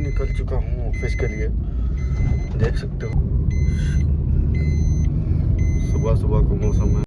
निकल चुका हूँ ऑफिस के लिए, देख सकते हो सुबह सुबह का मौसम है।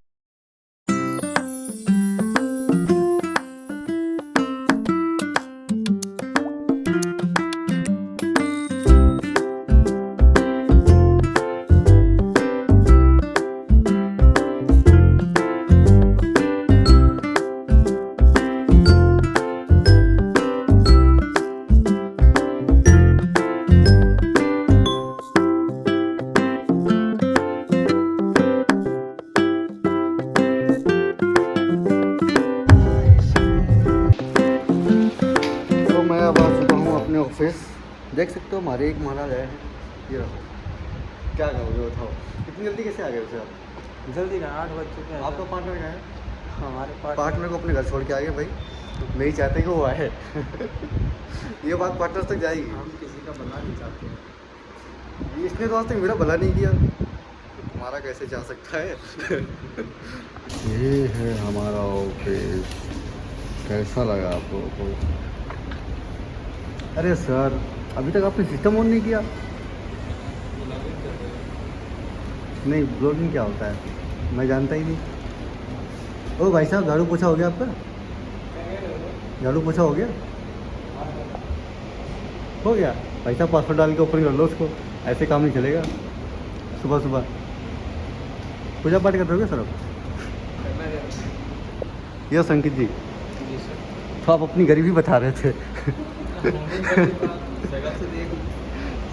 ऑफिस देख सकते हो, हमारे एक महाराज आए हैं। ये रहो, क्या करोगे बताओ, इतनी जल्दी कैसे आ गए उसे आप? जल्दी ना 8 बज चुके हैं। आपका पार्टनर कहाँ है? हमारे पार्टनर को अपने घर छोड़ के आ गए भाई, नहीं चाहते कि वो आए। ये बात पार्टनर तक जाएगी। हम किसी का भला नहीं चाहते हैं। इसने तो आज तक मेरा भला नहीं किया, तुम्हारा कैसे जा सकता है? ये है हमारा ऑफिस, कैसा लगा आप लोगों को? अरे सर, अभी तक आपने सिस्टम ऑन नहीं किया? नहीं, ब्लॉगिंग क्या होता है मैं जानता ही नहीं। ओ भाई साहब, झाड़ू पोछा हो गया आपका? झाड़ू पोछा हो गया? हो गया भाई साहब, पासवर्ड डाल के ऊपर कर लो उसको, ऐसे काम नहीं चलेगा। सुबह सुबह पूजा पाठ करते हो क्या सर आप? यस अंकित जी, तो आप अपनी गरीबी बता रहे थे।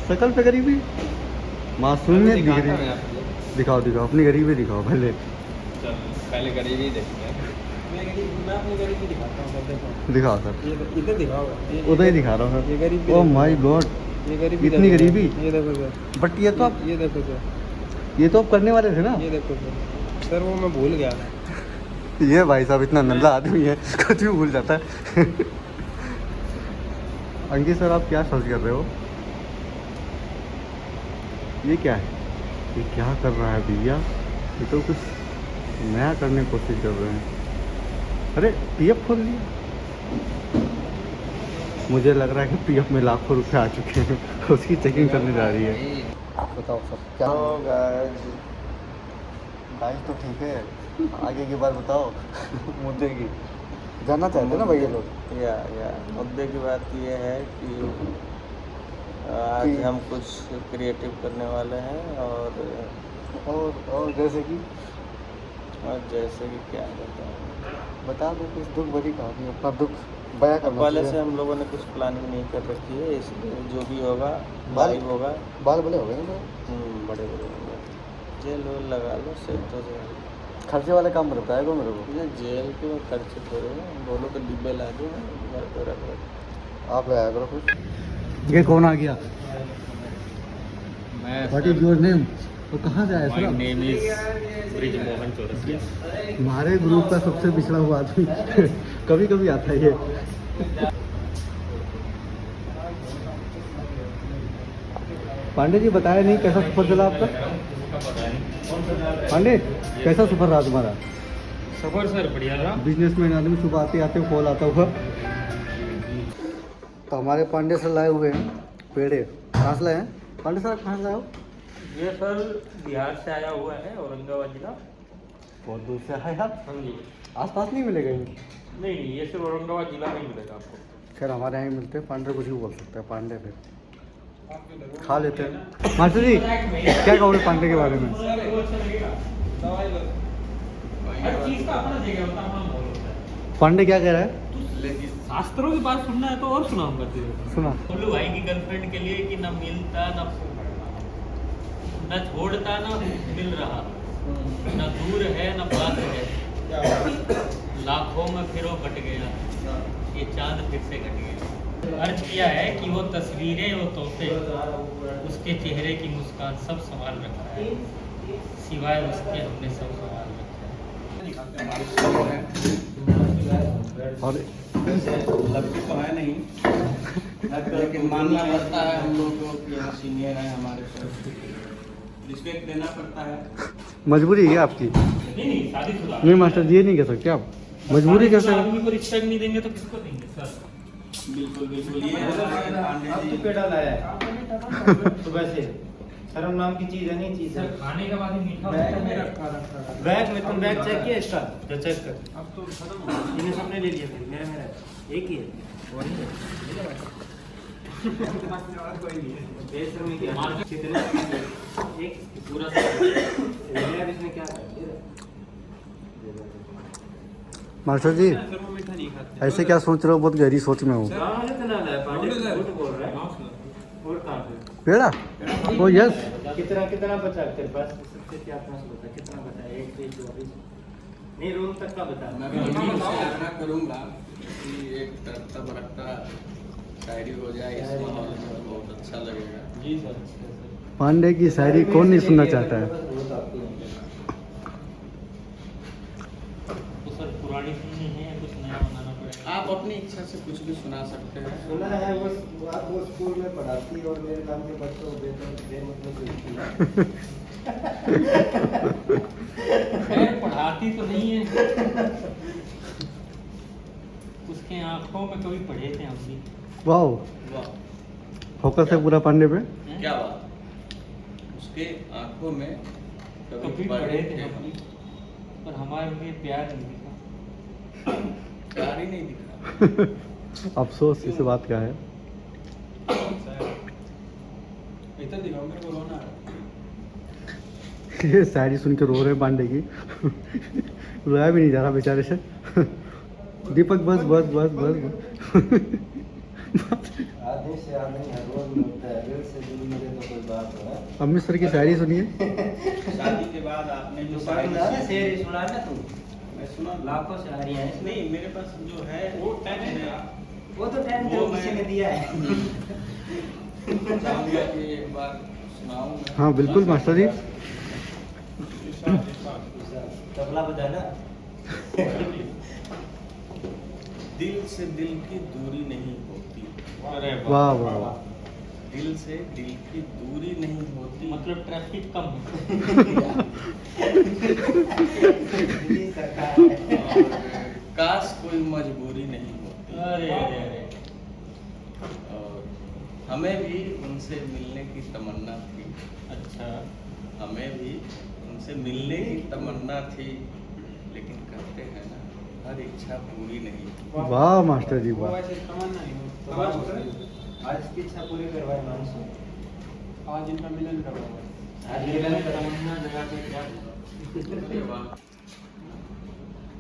शकल पे गरीबी, मासूमियत दिख रही है। दिखाओ दिखाओ अपनी गरीबी दिखाओ पहले। पहले गरीबी देखते हैं। मैं अपनी गरीबी दिखाता हूँ, देखो। दिखाओ सर। इधर दिखाओ। उधर ही दिखा रहा हूँ। ये गरीबी। ओह माय गॉड, ये गरीबी, इतनी गरीबी। ये देखो सर। बट ये तो आप, ये देखो सर। ये तो आप करने वाले थे ना? ये देखो सर, वो मैं भूल गया। ये भाई साहब इतना नल्ला आदमी है, कुछ भी भूल जाता है। अंकित सर, आप क्या सर्च कर रहे हो? ये क्या है? ये क्या कर रहा है भैया? ये तो कुछ नया करने की कोशिश कर रहे हैं। अरे पीएफ खोल लिया। मुझे लग रहा है कि पीएफ में लाखों रुपए आ चुके हैं, उसकी चेकिंग करने जा रही है। बताओ सर क्या होगा? गाइस तो ठीक है, आगे की बात बताओ। मुद्दे की जानना चाहते ना भैया लोग। या मुद्दे की बात ये है कि आज हम कुछ क्रिएटिव करने वाले हैं और जैसे कि क्या बताएं, बता दो कुछ दुख भरी कहानी, अपना दुख बयां करना। पहले से हम लोगों ने कुछ प्लानिंग नहीं कर रखी है, इसलिए जो भी होगा लाइव होगा। बाल बड़े हो गए ना? बड़े बड़े होंगे, जेल वेल लगा लो, सेट हो जाएगा। खर्चे वाले काम बताएगा मेरे को। ये जेल के खर्चे थोड़े हैं, बोलो तो डिब्बे ला दो, घर पे रख रख। आप लाया करो कुछ। ये कौन आ गया? मैं व्हाट इज योर नेम? और कहाँ से आया sir? My name is Brijmohan Chaurasia. हमारे ग्रुप का सबसे पिछड़ा हुआ आदमी कभी कभी आता है ये। पांडे जी बताया नहीं कैसा सफर चला आपका? पांडे कैसा सफर रहा तुम्हारा? सफर सर बढ़िया रहा। बिजनेसमैन आदमी, सुबह आते आते कॉल आता हुआ। तो हमारे पांडे सर लाए हुए हैं पेड़े। कहाँ से लाए हैं पांडे सर? कहाँ से लाए हो? ये सर बिहार से आया हुआ है, औरंगाबाद जिला। बहुत दूर से आए आप? हाँ जी। आस पास नहीं मिलेगा ये? नहीं, ये सिर्फ औरंगाबाद जिला में ही मिलेगा आपको। खैर हमारे यहाँ ही मिलते हैं। पांडे कुछ भी बोल सकते हैं, पांडे फिर खा लेते हैं। मास्टर जी क्या कहोगे पांडे के बारे में? पांडे क्या कह रहा है? शास्त्रों की बात सुनना है तो और सुनाऊंगा तुझे। सुना। बोलू भाई की गर्लफ्रेंड के लिए कि न मिलता न छोड़ता न मिल रहा, न दूर है न पास है, लाखों में फिर वो कट गया, ये चांद फिर से कट गया। अर्ज किया है कि वो तस्वीरें, वो तोहफे, उसके चेहरे की मुस्कान सब संभाल रखा है, सिवाय उसके हमने सब संभाल रखा है। और लड़की तो है नहीं, लेकिन मानना पड़ता है हम लोग को कि यहाँ सीनियर है हमारे से, रिस्पेक्ट देना पड़ता है। मजबूरी है आपकी? नहीं, शादीशुदा नहीं मास्टर जी, ये नहीं कह सकते आप। मजबूरी कैसे? आदमी को रिस्पेक्ट नहीं देंगे तो किसको देंगे सर? बिल्कुल बिल्कुल ये अब तो पेड़ा लाया है सुबह से। शर्म नाम की चीज है, नहीं चीज है। खाने के बाद ही मीठा बैग में रखा बैग में तुम बैग चेक किया इसका? जो चेक कर। अब तो खत्म हो इन्हें सबने ले लिया, फिर मेरा मेरा एक ही है। वो नहीं है। कोई नहीं है। बेशर्मी क्या? मार्केट- कितने? एक पूरा मेरा इसने क्या कर? मास्टर जी सर वो मीठा नहीं खाते। ऐसे क्या सोच रहे हो? बहुत गहरी सोच में हो। गाँव कितना लाया? पांडे झूठ बोल रहा है। गाँव से। और कहाँ से? पेड़ा ओ यस। कितना कितना बचा तेरे पास? सबसे क्या पास बचा? कितना बचा? 1 3 24 नहीं, रूम तक का बता। मैं भी उनसे आग्रह करूंगा कि एक तख्ता बरकता शायरी हो जाए इस माहौल में, बहुत अच्छा लगेगा। जी सर। पांडे की शायरी कौन नहीं सुनना चाहता है? तो सर पुरानी सुननी है या कुछ नया बनाना पड़ेगा? आप अपनी इच्छा से कुछ भी सुना सकते हैं। सुना है वो आप वो स्कूल में पढ़ाती है और मेरे नाम के बच्चों को बेमतलब लिखती है। खैर पढ़ाती तो नहीं है, उसके आंखों में कभी पढ़े थे हम भी। वाह, वाह, फोकस है पूरा पांडे पे। हैं? क्या बात। उसके आंखों में कभी पढ़े थे हम भी, पर हमारे लिए प्यार नहीं दिखा। प्यार ही नहीं दिखा। अफसोस इस बात का है। इतना दिखाओ मेरे को रोना है। ये शायरी सुन के रो रहे हैं पांडे की। रोया भी नहीं जा रहा बेचारे से। दीपक बस बस बस बस, बस। आदमी से आदमी हर रोज मिलता है, दिल से दिल मिले तो कोई बात हो ना। अमित सर की शायरी सुनिए। शादी के बाद आपने जो शायरी सुना ना तू? मैं सुना लाखों शायरी हैं इसमें। नहीं, मेरे पास जो है वो 10 है। वो तो 10 वो किसी मैं- ने दिया है। चाहूंगा कि एक बार सुनाऊं मैं। हाँ बिल्कुल मास्टर जी। तबला बजाना। दिल से दिल की दूरी नहीं होती, अरे वाह वाह वाह। दिल से दिल की दूरी नहीं होती, मतलब ट्रैफिक कम है। दिल्ली सरकार है। और काश कोई मजबूरी नहीं होती। अरे अरे अरे और हमें भी उनसे मिलने की तमन्ना थी, अच्छा, हमें भी उनसे मिलने की तमन्ना थी, लेकिन कहते हैं ना, हर इच्छा पूरी नहीं होती। वाह मास्टर जी वो वाह। वैसे तमन्ना नहीं हो। आज की इच्छा पूरी करवाए मानसू। आज इनका मिलन करवाओ। आज मिलन तमन्ना जगह पे क्या हुआ? अरे वाह,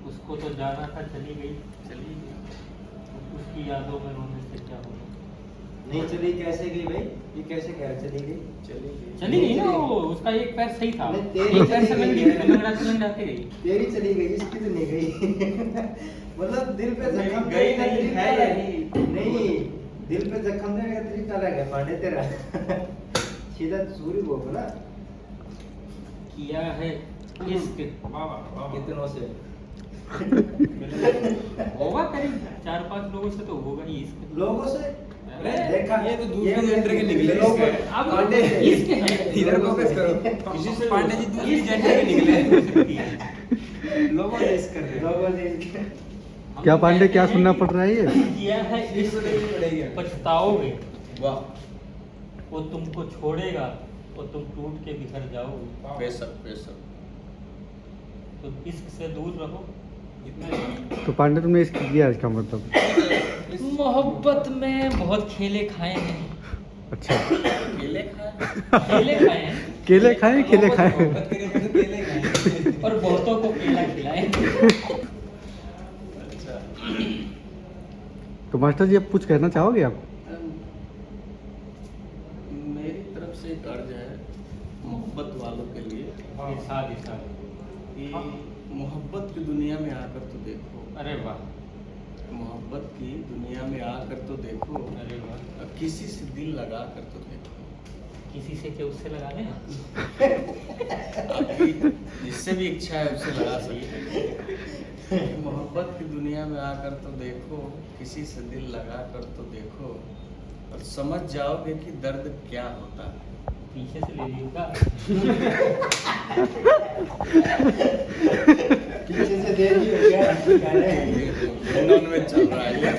उसको तो जाना था, चली गई। चलिए। उसकी यादों में रोने से क्या होगा? नहीं चली कैसे गई भाई? ये कैसे कह रहे चली गई? चलिए। चली गई ना वो, उसका एक पैर सही था, नहीं, तेरी एक पैर से चली लंगड़ी गई। लंगड़ाती गई। तेरी चली गई, इसकी तो नहीं गई। मतलब दिल पे मेरी जख्म गई देने का नहीं तरीका है अलग यही। नहीं, दिल पे जख्म देने का तरीका अलग है पांडे तेरा। सीधा सूरी बोल ना। किया है इश्क वाह वाह वाह। कितनों से? होगा करीब 4-5 लोगों से तो होगा ही इश्क। लोगों से अरे, देखा ये तो दूसरे जेंडर के निकले। लोगों- अब पांडे इश्क है। इधर फोकस करो। किसी से पांडे जी दूसरी जेंडर के निकले। लोगों ने इस कर रहे हैं। लोगों ने हम क्या पांडे कहते क्या हैं सुनना कि पड़ रहा है ये? किया है इश्क पछताओगे, वाह, वो तुमको छोड़ेगा और तुम टूट के बिखर जाओगे। बेशक बेशक। तो इश्क से दूर रहो। तो पांडे तुमने इसकी किया इसका मतलब? मोहब्बत में बहुत खेले खाए हैं, अच्छा, केले खाए। खेले खाए हैं केले खाए केले खाए। और बहुतों को केला खिलाए। अच्छा, तो मास्टर जी अब कुछ कहना चाहोगे आप? मेरी तरफ से एक अर्ज है मोहब्बत वालों के लिए इरशाद इरशाद। कि मोहब्बत की दुनिया में आकर तो देखो, अरे वाह, मोहब्बत की दुनिया में आकर तो देखो, अरे वाह। और किसी से दिल लगा कर तो देखो। किसी से क्या उससे लगा लें? आपकी जिससे भी इच्छा है उससे लगा सकते हैं। मोहब्बत की दुनिया में आकर तो देखो, किसी से दिल लगा कर तो देखो, और समझ जाओगे कि दर्द क्या होता है। पीछे से ले लियोगा। पीछे से दे दी हो गया। में चल रहा है ये।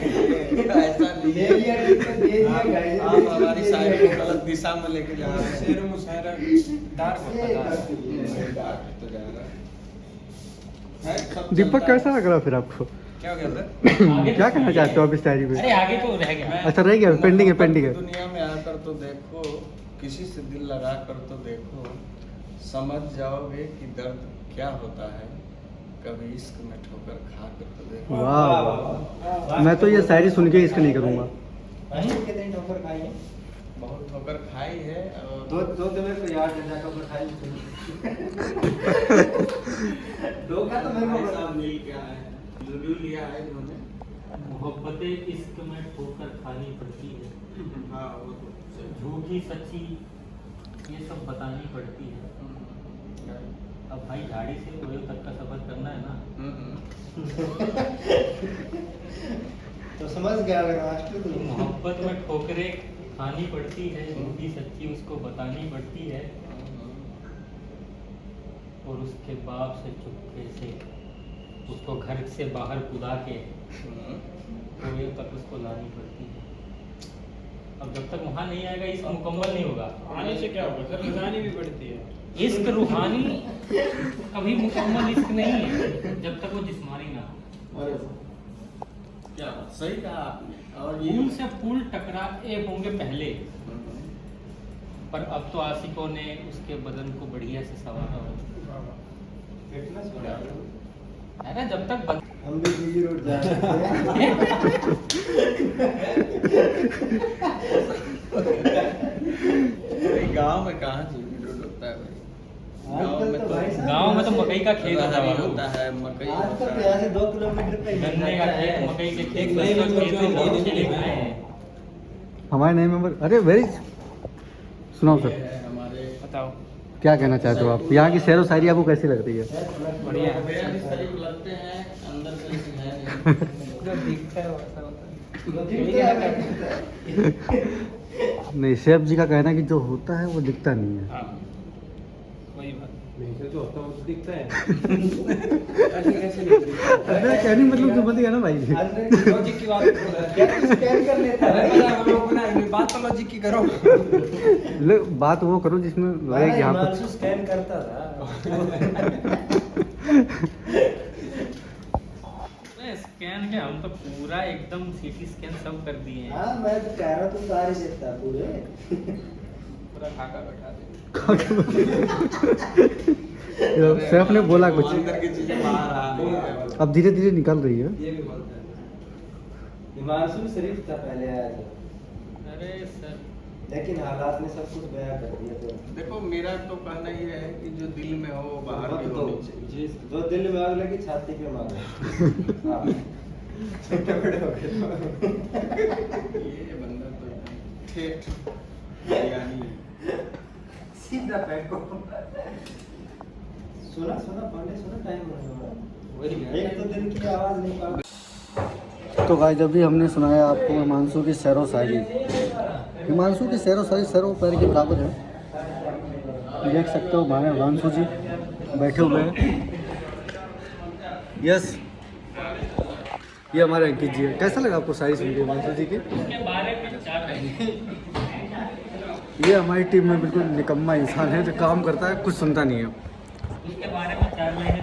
ऐसा नहीं ले लिया ठीक है, दे दिया गाइस। आप हमारी शायरी को गलत दिशा में लेके जा रहे हैं। शेर मुशायरा डार्क होता जा रहा तो जा रहा है। सब दीपक चलता है। कैसा लग रहा फिर आपको? क्या हो गया सर? क्या कहना चाहते हो आप इस शायरी अरे में? आगे तो रह गया। अच्छा रह गया, पेंडिंग है, पेंडिंग है। दुनिया में आकर तो देखो, किसी से दिल लगा कर तो देखो, समझ जाओगे कि दर्द क्या होता है, कभी इश्क में ठोकर खा कर तो देखो। वाह वाह, मैं तो ये शायरी सुन के इश्क नहीं करूँगा। कितने ठोकर खाई है? बहुत ठोकर खाई है और दो मेरे को याद है जाकर बैठाई। दो का तो मेरे को बता। मिल गया है, लूडू लिया है इन्होंने। मोहब्बतें इश्क में ठोकर खानी पड़ती है, हाँ वो तो झूठी सच्ची ये सब बतानी पड़ती है। अब भाई झाड़ी से ओयो तक का सफर करना है ना। तो समझ गया मेरा मास्टर तो तुम। मोहब्बत में ठोकरें खानी पड़ती है, झूठी सच्ची उसको बतानी पड़ती है, और उसके बाप से चुपके से उसको घर से बाहर बुला के ओयो तक उसको लानी पड़ती है। अब जब तक वहाँ नहीं आएगा इश्क मुकम्मल नहीं होगा। आने से क्या होगा सर? लगानी भी पड़ती है। इश्क रूहानी कभी मुकम्मल इश्क नहीं है जब तक वो जिस्मानी ना हो। क्या सही कहा आपने। और फूल से फूल टकराए होंगे पहले, पर अब तो आशिकों ने उसके बदन को बढ़िया से संवारा हो। फिटनेस बढ़ा लो। है ना, जब तक हम भी बीजी रोड जा रहे हैं। गांव में कहाँ जीवी रोड होता है भाई? आजकल तो भाई साहब गांव में तो मकई का खेत होता रहरी है, होता है, मकई आजकल होता तो है। यहाँ से 2 किलोमीटर पे गन्ने का खेत, मकई के खेत, एक नए सरसों के मेंबर खेत, ज्वाइन बहुत किए खेले थे। गए हैं। हमारे नए मेंबर, अरे वेरी सुनाओ ये सर, है हमारे बताओ। क्या कहना चाहते हो आप? यहाँ की शेर व शायरी आपको कैसी लगती है? बढ़िया। मेरा भी शरीफ लगते हैं, अंदर से लेकिन है नहीं। जो दिखता है वैसा होता है। दिखता है। नहीं, शेफ जी का कहना है कि जो होता है वो दिखता नहीं है। हाँ, वही बात। नहीं जो होता है वो तो दिखता है। ऐसे कैसे नहीं दिखता? अरे कहने मतलब समझ गया ना भाई। अंदर की लॉजिक की बात क्या स्कैन कर लेता है। बात तो लॉजिक की करो। बात वो करो जिसमें लगे कि यहाँ पर स्कैन करता था। स्कैन के हम तो पूरा एकदम सीटी स्कैन सब कर दिए हैं। हाँ मैं तो कह रहा तुम तारी देता पूरे। पूरा खाका बैठा दे। शेफ ने बोला कुछ, अंदर की चीजें बाहर आ रही है। अब धीरे धीरे निकल रही है। ये भी बोलता है। हिमांशु शरीफ था पहले आया था, अरे सर, लेकिन हालात ने सब कुछ बयां कर दिया। तो देखो मेरा तो कहना ये है कि जो दिल में हो वो बाहर भी तो होनी चाहिए। जो दिल में आग लगी छाती पे मारो। हाँ। छोटे बड़े हो गए तो। ये बंदा तो एकदम ठेठ यानी सीधा फेंको। सुना सुना पांडे सुना, टाइम हो एक तो दिन की आवाज नहीं पा। तो गाइस अभी हमने सुनाया आपको हिमांशु की शेर व शायरी। हिमांशु की शेर व शायरी सर व पैर के बराबर है। देख सकते हो हमारे हिमांशु जी बैठे हुए हैं। यस, ये हमारे अंकित जी है। कैसा लगा आपको शायरी सुन के हिमांशु जी की? उसके बारे में 4 महीने ये हमारी टीम में बिल्कुल निकम्मा इंसान है जो काम करता है, कुछ सुनता नहीं है। उसके बारे में 4 महीने